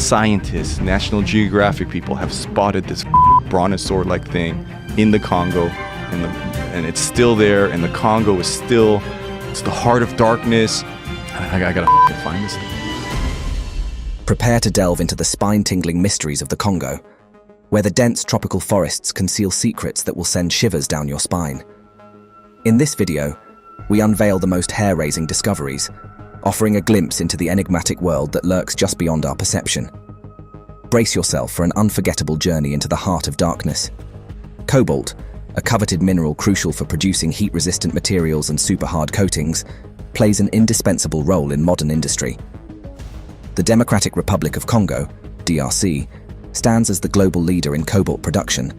scientists, National Geographic people have spotted this brontosaur-like thing in the Congo, and it's still there, and the Congo is still, it's the heart of darkness. I gotta find this thing. Prepare to delve into the spine-tingling mysteries of the Congo, where the dense tropical forests conceal secrets that will send shivers down your spine. In this video, we unveil the most hair-raising discoveries, offering a glimpse into the enigmatic world that lurks just beyond our perception. Brace yourself for an unforgettable journey into the heart of darkness. Cobalt, a coveted mineral crucial for producing heat-resistant materials and super-hard coatings, plays an indispensable role in modern industry. The Democratic Republic of Congo, DRC, stands as the global leader in cobalt production,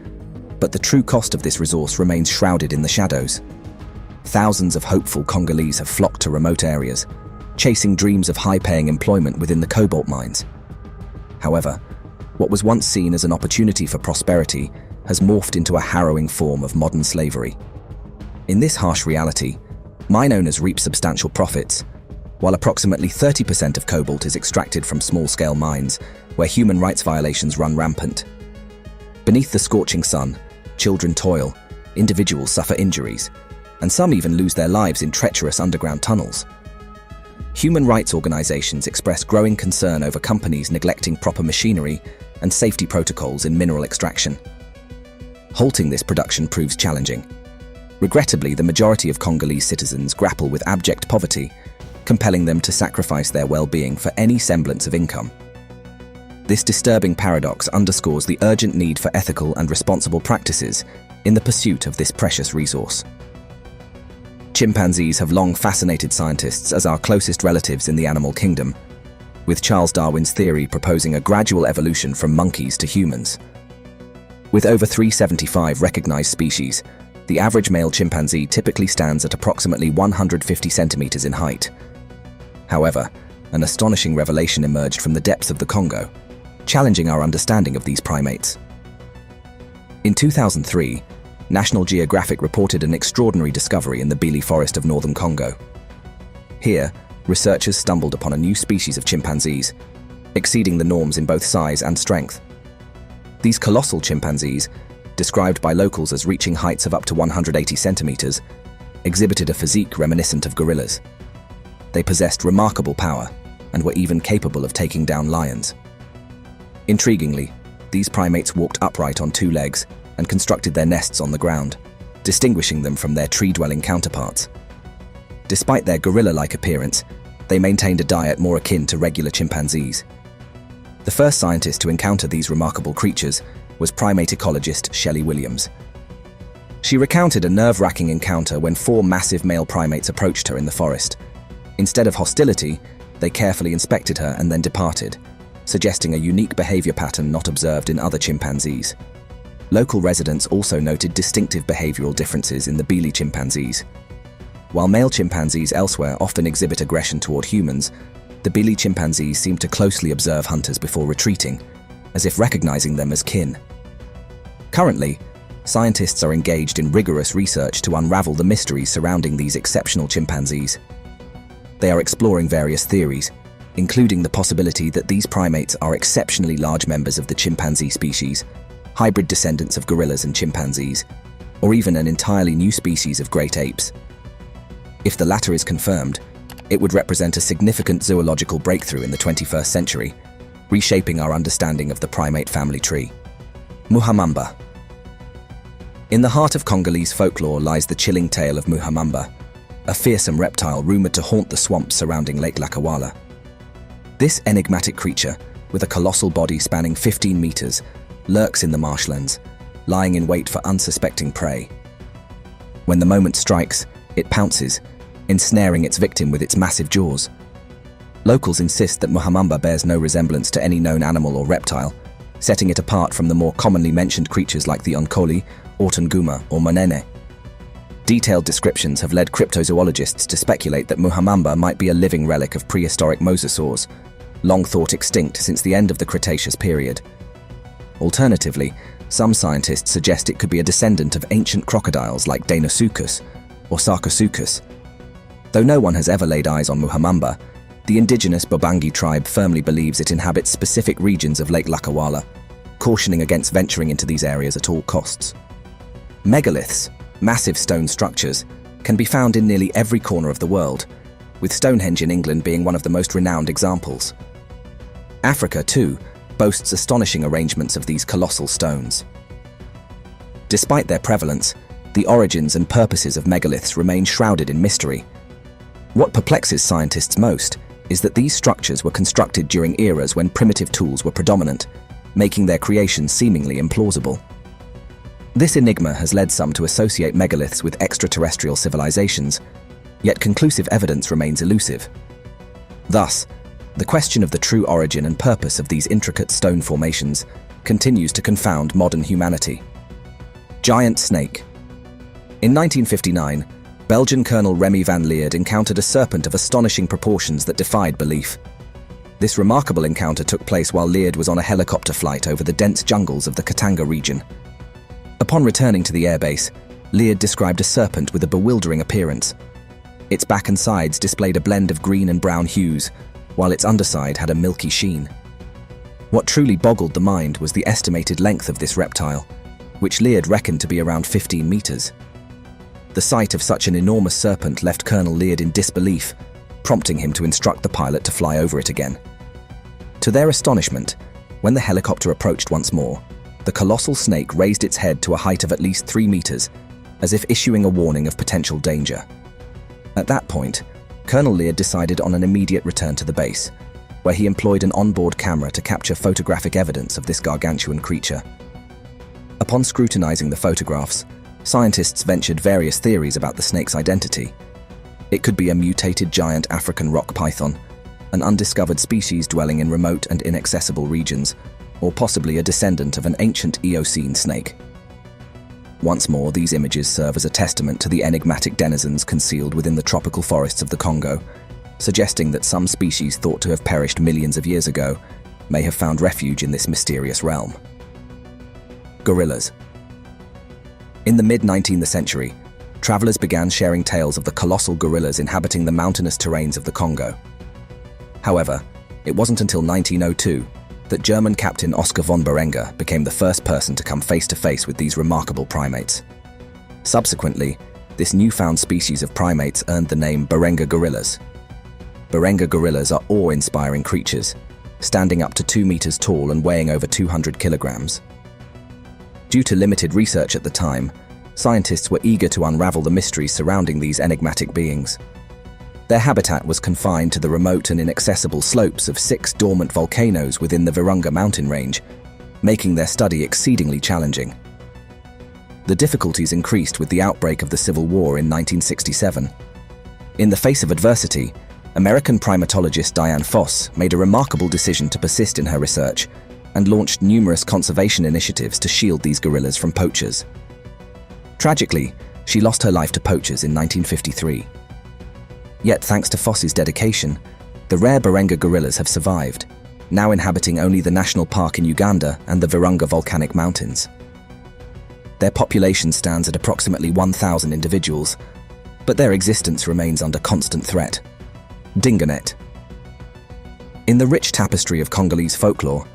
but the true cost of this resource remains shrouded in the shadows. Thousands of hopeful Congolese have flocked to remote areas, chasing dreams of high-paying employment within the cobalt mines. However, what was once seen as an opportunity for prosperity has morphed into a harrowing form of modern slavery. In this harsh reality, mine owners reap substantial profits, while approximately 30% of cobalt is extracted from small-scale mines, where human rights violations run rampant. Beneath the scorching sun, children toil, individuals suffer injuries, and some even lose their lives in treacherous underground tunnels. Human rights organizations express growing concern over companies neglecting proper machinery and safety protocols in mineral extraction. Halting this production proves challenging. Regrettably, the majority of Congolese citizens grapple with abject poverty, compelling them to sacrifice their well-being for any semblance of income. This disturbing paradox underscores the urgent need for ethical and responsible practices in the pursuit of this precious resource. Chimpanzees have long fascinated scientists as our closest relatives in the animal kingdom, with Charles Darwin's theory proposing a gradual evolution from monkeys to humans. With over 375 recognized species, the average male chimpanzee typically stands at approximately 150 centimeters in height. However, an astonishing revelation emerged from the depths of the Congo, challenging our understanding of these primates. In 2003, National Geographic reported an extraordinary discovery in the Bili forest of northern Congo. Here, researchers stumbled upon a new species of chimpanzees, exceeding the norms in both size and strength. These colossal chimpanzees, described by locals as reaching heights of up to 180 centimeters, exhibited a physique reminiscent of gorillas. They possessed remarkable power and were even capable of taking down lions. Intriguingly, these primates walked upright on two legs and constructed their nests on the ground, distinguishing them from their tree-dwelling counterparts. Despite their gorilla-like appearance, they maintained a diet more akin to regular chimpanzees. The first scientist to encounter these remarkable creatures was primate ecologist Shelley Williams. She recounted a nerve-wracking encounter when 4 massive male primates approached her in the forest. Instead of hostility, they carefully inspected her and then departed, suggesting a unique behavior pattern not observed in other chimpanzees. Local residents also noted distinctive behavioral differences in the Bili chimpanzees. While male chimpanzees elsewhere often exhibit aggression toward humans, the Bili chimpanzees seem to closely observe hunters before retreating, as if recognizing them as kin. Currently, scientists are engaged in rigorous research to unravel the mysteries surrounding these exceptional chimpanzees. They are exploring various theories, including the possibility that these primates are exceptionally large members of the chimpanzee species, hybrid descendants of gorillas and chimpanzees, or even an entirely new species of great apes. If the latter is confirmed, it would represent a significant zoological breakthrough in the 21st century, reshaping our understanding of the primate family tree. Muhamamba. In the heart of Congolese folklore lies the chilling tale of Muhamamba, a fearsome reptile rumored to haunt the swamps surrounding Lake Lakawala. This enigmatic creature, with a colossal body spanning 15 meters, lurks in the marshlands, lying in wait for unsuspecting prey. When the moment strikes, it pounces, ensnaring its victim with its massive jaws. Locals insist that Muhamamba bears no resemblance to any known animal or reptile, setting it apart from the more commonly mentioned creatures like the onkoli, ortunguma, or monene. Detailed descriptions have led cryptozoologists to speculate that Muhamamba might be a living relic of prehistoric mosasaurs, long thought extinct since the end of the Cretaceous period. Alternatively, some scientists suggest it could be a descendant of ancient crocodiles like Deinosuchus or Sarcosuchus. Though no one has ever laid eyes on Muhamamba, The indigenous Bobangi tribe firmly believes it inhabits specific regions of Lake Lakawala, cautioning against venturing into these areas at all costs. Megaliths, massive stone structures, can be found in nearly every corner of the world, with Stonehenge in England being one of the most renowned examples. Africa, too, boasts astonishing arrangements of these colossal stones. Despite their prevalence, the origins and purposes of megaliths remain shrouded in mystery. What perplexes scientists most is that these structures were constructed during eras when primitive tools were predominant, making their creation seemingly implausible. This enigma has led some to associate megaliths with extraterrestrial civilizations, yet conclusive evidence remains elusive. Thus, the question of the true origin and purpose of these intricate stone formations continues to confound modern humanity. Giant snake. In 1959, Belgian Colonel Remy van Leeuwen encountered a serpent of astonishing proportions that defied belief. This remarkable encounter took place while Leeuwen was on a helicopter flight over the dense jungles of the Katanga region. Upon returning to the airbase, Leeuwen described a serpent with a bewildering appearance. Its back and sides displayed a blend of green and brown hues, while its underside had a milky sheen. What truly boggled the mind was the estimated length of this reptile, which Leeuwen reckoned to be around 15 meters. The sight of such an enormous serpent left Colonel Leeuwen in disbelief, prompting him to instruct the pilot to fly over it again. To their astonishment, when the helicopter approached once more, the colossal snake raised its head to a height of at least 3 meters, as if issuing a warning of potential danger. At that point, Colonel Leeuwen decided on an immediate return to the base, where he employed an onboard camera to capture photographic evidence of this gargantuan creature. Upon scrutinizing the photographs, scientists ventured various theories about the snake's identity. It could be a mutated giant African rock python, an undiscovered species dwelling in remote and inaccessible regions, or possibly a descendant of an ancient Eocene snake. Once more, these images serve as a testament to the enigmatic denizens concealed within the tropical forests of the Congo, suggesting that some species thought to have perished millions of years ago may have found refuge in this mysterious realm. Gorillas. In the mid-19th century, travelers began sharing tales of the colossal gorillas inhabiting the mountainous terrains of the Congo. However, it wasn't until 1902 that German captain Oskar von Berenger became the first person to come face-to-face with these remarkable primates. Subsequently, this newfound species of primates earned the name Berenger gorillas. Berenger gorillas are awe-inspiring creatures, standing up to 2 meters tall and weighing over 200 kilograms. Due to limited research at the time, scientists were eager to unravel the mysteries surrounding these enigmatic beings. Their habitat was confined to the remote and inaccessible slopes of 6 dormant volcanoes within the Virunga mountain range, making their study exceedingly challenging. The difficulties increased with the outbreak of the Civil War in 1967. In the face of adversity, American primatologist Diane Foss made a remarkable decision to persist in her research and launched numerous conservation initiatives to shield these gorillas from poachers. Tragically, she lost her life to poachers in 1953. Yet thanks to Foss's dedication, the rare Berenger gorillas have survived, now inhabiting only the national park in Uganda and the Virunga volcanic mountains. Their population stands at approximately 1,000 individuals, but their existence remains under constant threat. Dingonet. In the rich tapestry of Congolese folklore,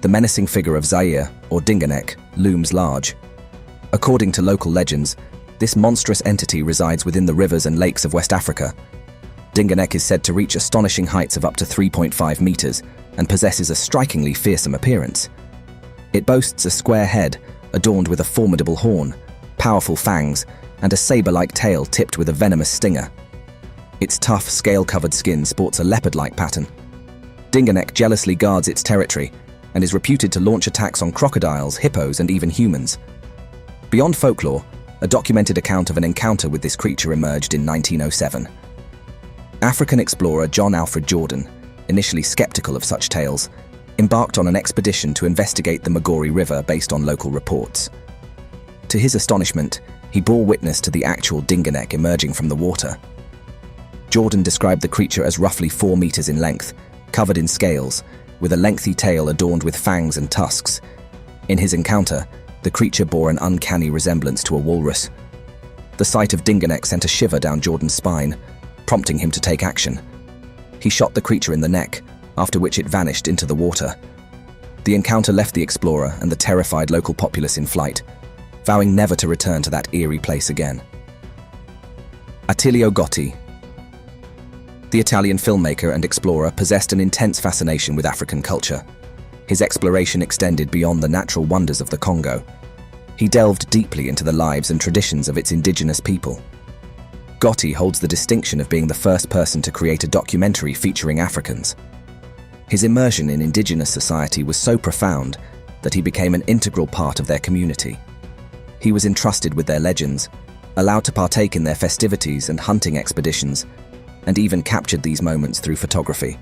the menacing figure of Zaire, or Dingonek, looms large. According to local legends, this monstrous entity resides within the rivers and lakes of West Africa. Dingonek is said to reach astonishing heights of up to 3.5 meters and possesses a strikingly fearsome appearance. It boasts a square head adorned with a formidable horn, powerful fangs, and a saber-like tail tipped with a venomous stinger. Its tough, scale-covered skin sports a leopard-like pattern. Dingonek jealously guards its territory and is reputed to launch attacks on crocodiles, hippos, and even humans. Beyond folklore, a documented account of an encounter with this creature emerged in 1907. African explorer John Alfred Jordan, initially skeptical of such tales, embarked on an expedition to investigate the Magori River based on local reports. To his astonishment, he bore witness to the actual Dingonek emerging from the water. Jordan described the creature as roughly 4 meters in length, covered in scales, with a lengthy tail adorned with fangs and tusks. In his encounter, the creature bore an uncanny resemblance to a walrus. The sight of Dingonek sent a shiver down Jordan's spine, prompting him to take action. He shot the creature in the neck, after which it vanished into the water. The encounter left the explorer and the terrified local populace in flight, vowing never to return to that eerie place again. Attilio Gotti. The Italian filmmaker and explorer possessed an intense fascination with African culture. His exploration extended beyond the natural wonders of the Congo. He delved deeply into the lives and traditions of its indigenous people. Gotti holds the distinction of being the first person to create a documentary featuring Africans. His immersion in indigenous society was so profound that he became an integral part of their community. He was entrusted with their legends, allowed to partake in their festivities and hunting expeditions, and even captured these moments through photography.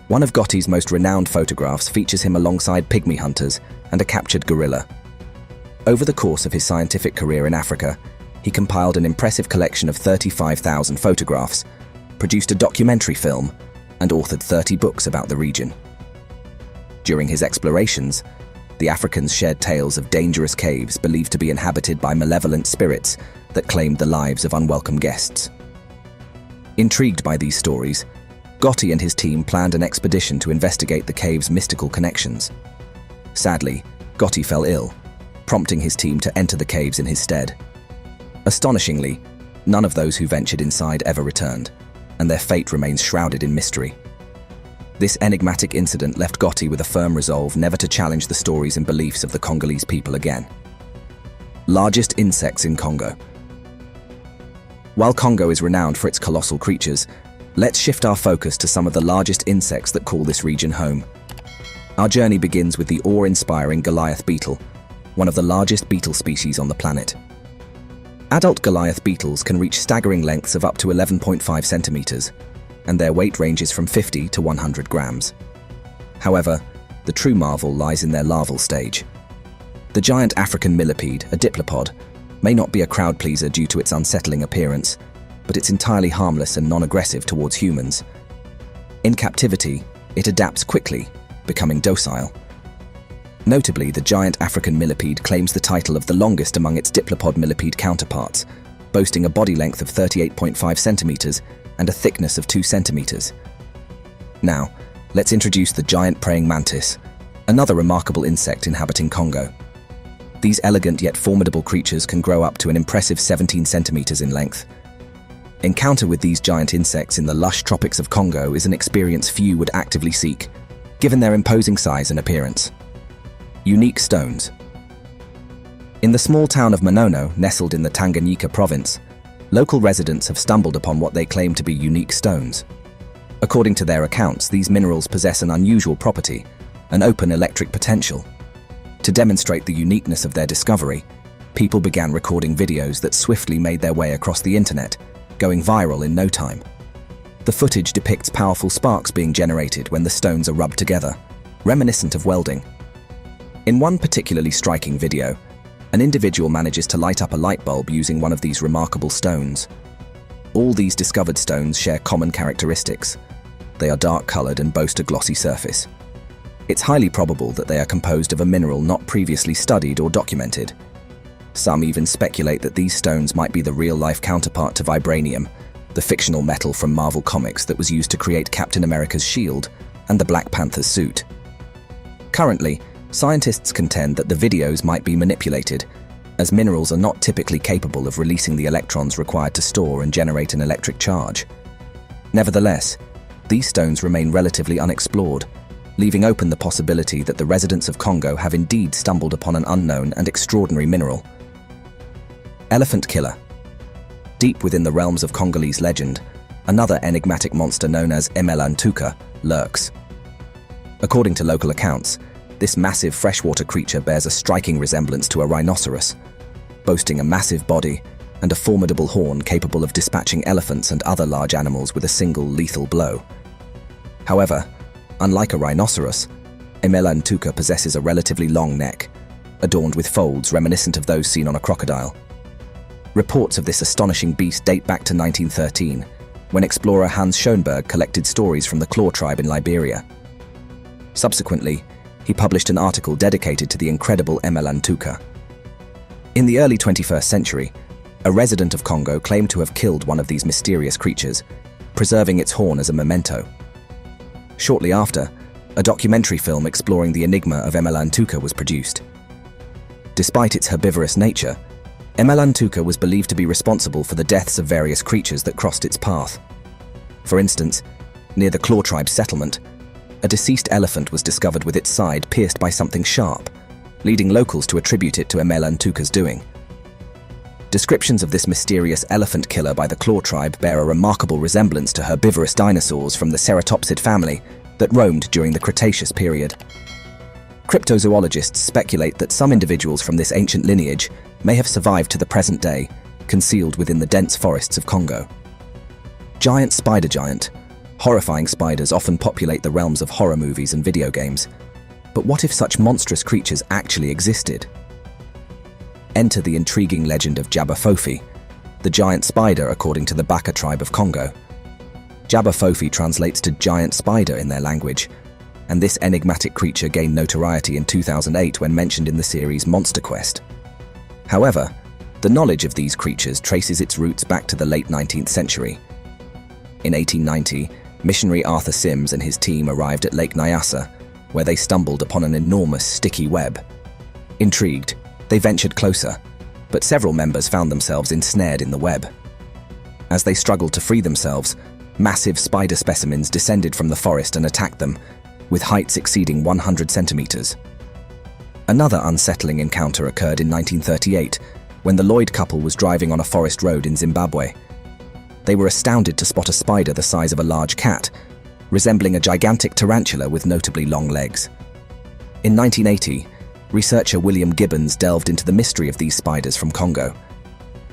One of Gotti's most renowned photographs features him alongside pygmy hunters and a captured gorilla. Over the course of his scientific career in Africa, he compiled an impressive collection of 35,000 photographs, produced a documentary film, and authored 30 books about the region. During his explorations, the Africans shared tales of dangerous caves believed to be inhabited by malevolent spirits that claimed the lives of unwelcome guests. Intrigued by these stories, Gotti and his team planned an expedition to investigate the cave's mystical connections. Sadly, Gotti fell ill, prompting his team to enter the caves in his stead. Astonishingly, none of those who ventured inside ever returned, and their fate remains shrouded in mystery. This enigmatic incident left Gotti with a firm resolve never to challenge the stories and beliefs of the Congolese people again. Largest insects in Congo. While Congo is renowned for its colossal creatures, let's shift our focus to some of the largest insects that call this region home. Our journey begins with the awe-inspiring Goliath beetle, one of the largest beetle species on the planet. Adult Goliath beetles can reach staggering lengths of up to 11.5 centimeters, and their weight ranges from 50 to 100 grams. However, the true marvel lies in their larval stage. The giant African millipede, a diplopod, may not be a crowd pleaser due to its unsettling appearance, but it's entirely harmless and non-aggressive towards humans. In captivity, it adapts quickly, becoming docile. Notably, the giant African millipede claims the title of the longest among its diplopod millipede counterparts, boasting a body length of 38.5 centimeters and a thickness of 2 centimeters. Now, let's introduce the giant praying mantis, another remarkable insect inhabiting Congo. These elegant yet formidable creatures can grow up to an impressive 17 centimeters in length. Encounter with these giant insects in the lush tropics of Congo is an experience few would actively seek, given their imposing size and appearance. Unique stones. In the small town of Manono, nestled in the Tanganyika province, local residents have stumbled upon what they claim to be unique stones. According to their accounts, these minerals possess an unusual property, an open electric potential. To demonstrate the uniqueness of their discovery, people began recording videos that swiftly made their way across the internet, going viral in no time. The footage depicts powerful sparks being generated when the stones are rubbed together, reminiscent of welding. In one particularly striking video, an individual manages to light up a light bulb using one of these remarkable stones. All these discovered stones share common characteristics. They are dark-colored and boast a glossy surface. It's highly probable that they are composed of a mineral not previously studied or documented. Some even speculate that these stones might be the real-life counterpart to vibranium, the fictional metal from Marvel Comics that was used to create Captain America's shield and the Black Panther's suit. Currently, scientists contend that the videos might be manipulated, as minerals are not typically capable of releasing the electrons required to store and generate an electric charge. Nevertheless, these stones remain relatively unexplored, leaving open the possibility that the residents of Congo have indeed stumbled upon an unknown and extraordinary mineral. Elephant killer. Deep within the realms of Congolese legend, another enigmatic monster known as Emelantuka lurks. According to local accounts, this massive freshwater creature bears a striking resemblance to a rhinoceros, boasting a massive body and a formidable horn capable of dispatching elephants and other large animals with a single lethal blow. However, unlike a rhinoceros, Emelantuka possesses a relatively long neck, adorned with folds reminiscent of those seen on a crocodile. Reports of this astonishing beast date back to 1913, when explorer Hans Schoenberg collected stories from the Claw tribe in Liberia. Subsequently, he published an article dedicated to the incredible Emelantuka. In the early 21st century, a resident of Congo claimed to have killed one of these mysterious creatures, preserving its horn as a memento. Shortly after, a documentary film exploring the enigma of Emelantuka was produced. Despite its herbivorous nature, Emelantuka was believed to be responsible for the deaths of various creatures that crossed its path. For instance, near the Claw tribe's settlement, a deceased elephant was discovered with its side pierced by something sharp, leading locals to attribute it to Emelantuka's doing. Descriptions of this mysterious elephant killer by the Claw tribe bear a remarkable resemblance to herbivorous dinosaurs from the ceratopsid family that roamed during the Cretaceous period. Cryptozoologists speculate that some individuals from this ancient lineage may have survived to the present day, concealed within the dense forests of Congo. Giant spider giant. Horrifying spiders often populate the realms of horror movies and video games. But what if such monstrous creatures actually existed? Enter the intriguing legend of Jabafofi, the giant spider according to the Baka tribe of Congo. Jabafofi translates to giant spider in their language, and this enigmatic creature gained notoriety in 2008 when mentioned in the series Monster Quest. However, the knowledge of these creatures traces its roots back to the late 19th century. In 1890, missionary Arthur Sims and his team arrived at Lake Nyassa, where they stumbled upon an enormous sticky web. Intrigued, they ventured closer, but several members found themselves ensnared in the web. As they struggled to free themselves, massive spider specimens descended from the forest and attacked them, with heights exceeding 100 centimeters. Another unsettling encounter occurred in 1938, when the Lloyd couple was driving on a forest road in Zimbabwe. They were astounded to spot a spider the size of a large cat, resembling a gigantic tarantula with notably long legs. In 1980, researcher William Gibbons delved into the mystery of these spiders from Congo.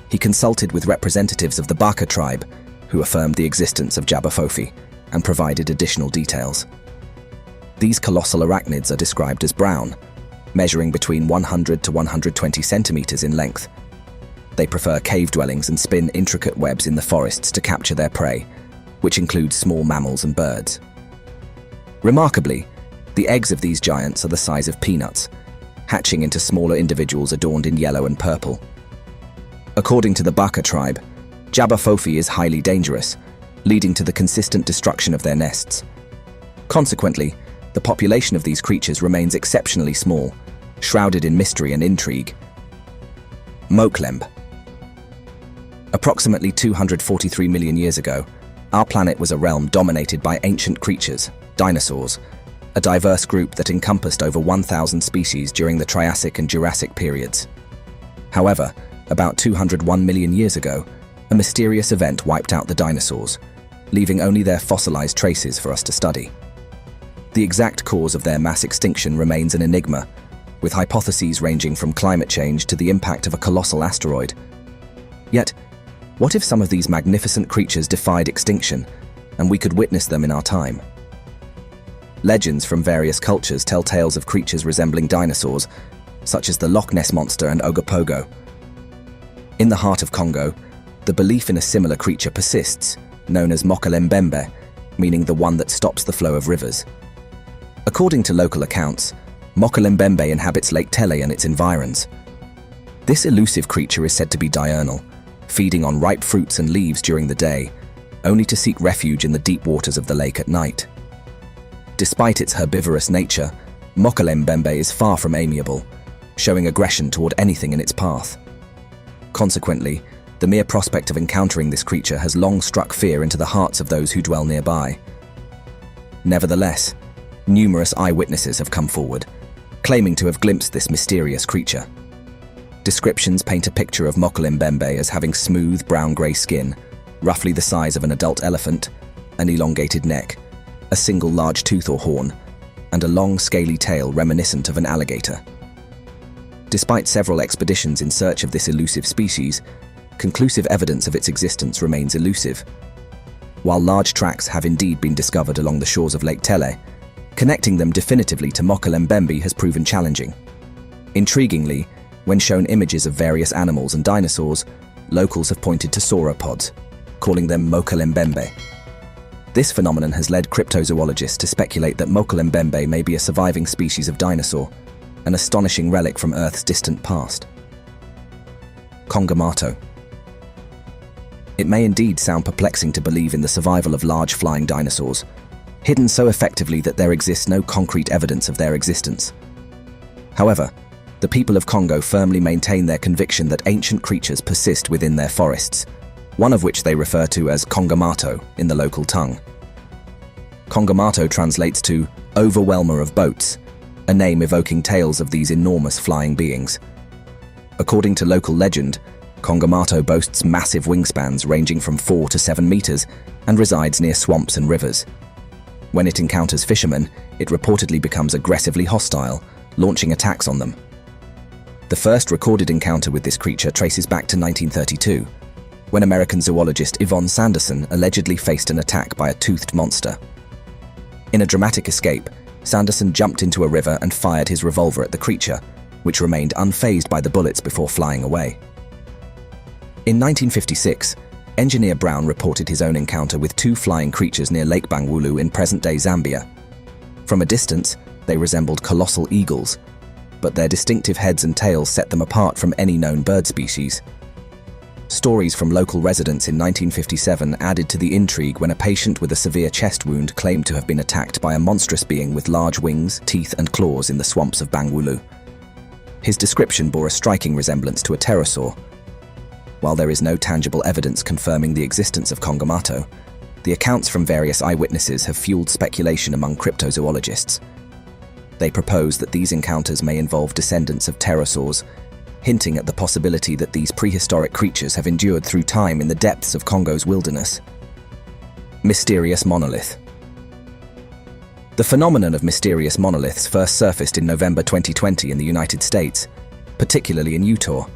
He consulted with representatives of the Baka tribe, who affirmed the existence of Jabafofi and provided additional details. These colossal arachnids are described as brown, measuring between 100 to 120 centimeters in length. They prefer cave dwellings and spin intricate webs in the forests to capture their prey, which includes small mammals and birds. Remarkably, the eggs of these giants are the size of peanuts, hatching into smaller individuals adorned in yellow and purple. According to the Baka tribe, Jabafofi is highly dangerous, leading to the consistent destruction of their nests. Consequently, the population of these creatures remains exceptionally small, shrouded in mystery and intrigue. Moklembe. Approximately 243 million years ago, our planet was a realm dominated by ancient creatures, dinosaurs, a diverse group that encompassed over 1,000 species during the Triassic and Jurassic periods. However, about 201 million years ago, a mysterious event wiped out the dinosaurs, leaving only their fossilized traces for us to study. The exact cause of their mass extinction remains an enigma, with hypotheses ranging from climate change to the impact of a colossal asteroid. Yet, what if some of these magnificent creatures defied extinction, and we could witness them in our time? Legends from various cultures tell tales of creatures resembling dinosaurs, such as the Loch Ness Monster and Ogopogo. In the heart of Congo, the belief in a similar creature persists, known as Mokelembembe, meaning the one that stops the flow of rivers. According to local accounts, Mokelembembe inhabits Lake Tele and its environs. This elusive creature is said to be diurnal, feeding on ripe fruits and leaves during the day, only to seek refuge in the deep waters of the lake at night. Despite its herbivorous nature, Mokelembembe is far from amiable, showing aggression toward anything in its path. Consequently, the mere prospect of encountering this creature has long struck fear into the hearts of those who dwell nearby. Nevertheless, numerous eyewitnesses have come forward, claiming to have glimpsed this mysterious creature. Descriptions paint a picture of Mokelembembe as having smooth brown-grey skin, roughly the size of an adult elephant, an elongated neck, a single large tooth or horn, and a long scaly tail reminiscent of an alligator. Despite several expeditions in search of this elusive species, conclusive evidence of its existence remains elusive. While large tracks have indeed been discovered along the shores of Lake Tele, connecting them definitively to Mokelembembe has proven challenging. Intriguingly, when shown images of various animals and dinosaurs, locals have pointed to sauropods, calling them Mokelembembe. This phenomenon has led cryptozoologists to speculate that Mokelembembe may be a surviving species of dinosaur, an astonishing relic from Earth's distant past. Congamato. It may indeed sound perplexing to believe in the survival of large flying dinosaurs, hidden so effectively that there exists no concrete evidence of their existence. However, the people of Congo firmly maintain their conviction that ancient creatures persist within their forests, one of which they refer to as Congamato in the local tongue. Congamato translates to overwhelmer of boats, a name evoking tales of these enormous flying beings. According to local legend, Congamato boasts massive wingspans ranging from 4 to 7 meters and resides near swamps and rivers. When it encounters fishermen, it reportedly becomes aggressively hostile, launching attacks on them. The first recorded encounter with this creature traces back to 1932, when American zoologist Yvonne Sanderson allegedly faced an attack by a toothed monster. In a dramatic escape, Sanderson jumped into a river and fired his revolver at the creature, which remained unfazed by the bullets before flying away. In 1956, Engineer Brown reported his own encounter with 2 flying creatures near Lake Bangweulu in present-day Zambia. From a distance, they resembled colossal eagles, but their distinctive heads and tails set them apart from any known bird species. Stories from local residents in 1957 added to the intrigue when a patient with a severe chest wound claimed to have been attacked by a monstrous being with large wings, teeth and claws in the swamps of Bangweulu. His description bore a striking resemblance to a pterosaur. While there is no tangible evidence confirming the existence of Congamato, the accounts from various eyewitnesses have fueled speculation among cryptozoologists. They propose that these encounters may involve descendants of pterosaurs, hinting at the possibility that these prehistoric creatures have endured through time in the depths of Congo's wilderness. Mysterious monolith. The phenomenon of mysterious monoliths first surfaced in November 2020 in the United States, particularly in Utah.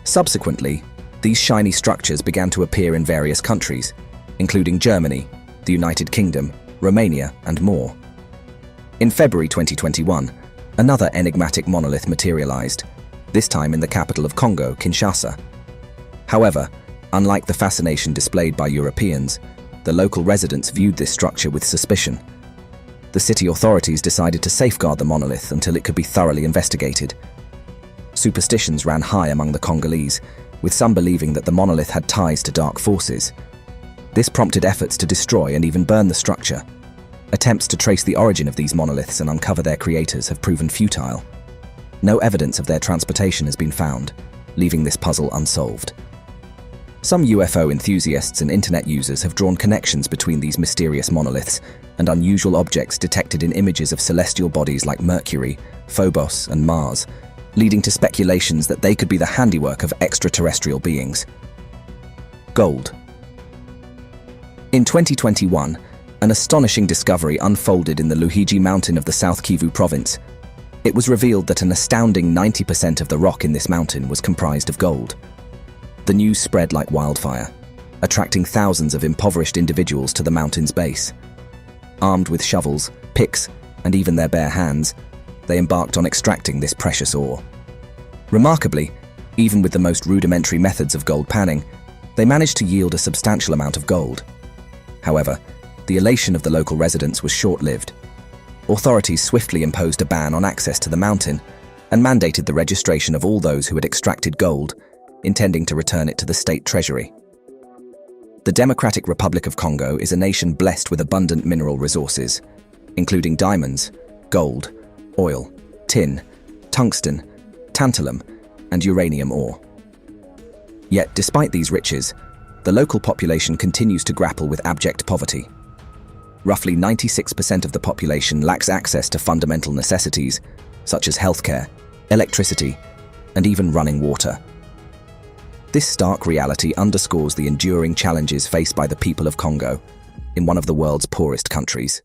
Subsequently, these shiny structures began to appear in various countries, including Germany, the United Kingdom, Romania, and more. In February 2021, another enigmatic monolith materialized, this time in the capital of Congo, Kinshasa. However, unlike the fascination displayed by Europeans, the local residents viewed this structure with suspicion. The city authorities decided to safeguard the monolith until it could be thoroughly investigated. Superstitions ran high among the Congolese, with some believing that the monolith had ties to dark forces. This prompted efforts to destroy and even burn the structure. Attempts to trace the origin of these monoliths and uncover their creators have proven futile. No evidence of their transportation has been found, leaving this puzzle unsolved. Some UFO enthusiasts and internet users have drawn connections between these mysterious monoliths and unusual objects detected in images of celestial bodies like Mercury, Phobos, and Mars, leading to speculations that they could be the handiwork of extraterrestrial beings. Gold. In 2021, an astonishing discovery unfolded in the Luhiji mountain of the South Kivu province. It was revealed that an astounding 90% of the rock in this mountain was comprised of gold. The news spread like wildfire, attracting thousands of impoverished individuals to the mountain's base. Armed with shovels, picks, and even their bare hands, they embarked on extracting this precious ore. Remarkably, even with the most rudimentary methods of gold panning, they managed to yield a substantial amount of gold. However, the elation of the local residents was short-lived. Authorities swiftly imposed a ban on access to the mountain and mandated the registration of all those who had extracted gold, intending to return it to the state treasury. The Democratic Republic of Congo is a nation blessed with abundant mineral resources, including diamonds, gold, oil, tin, tungsten, tantalum, and uranium ore. Yet, despite these riches, the local population continues to grapple with abject poverty. Roughly 96% of the population lacks access to fundamental necessities, such as healthcare, electricity, and even running water. This stark reality underscores the enduring challenges faced by the people of Congo, in one of the world's poorest countries.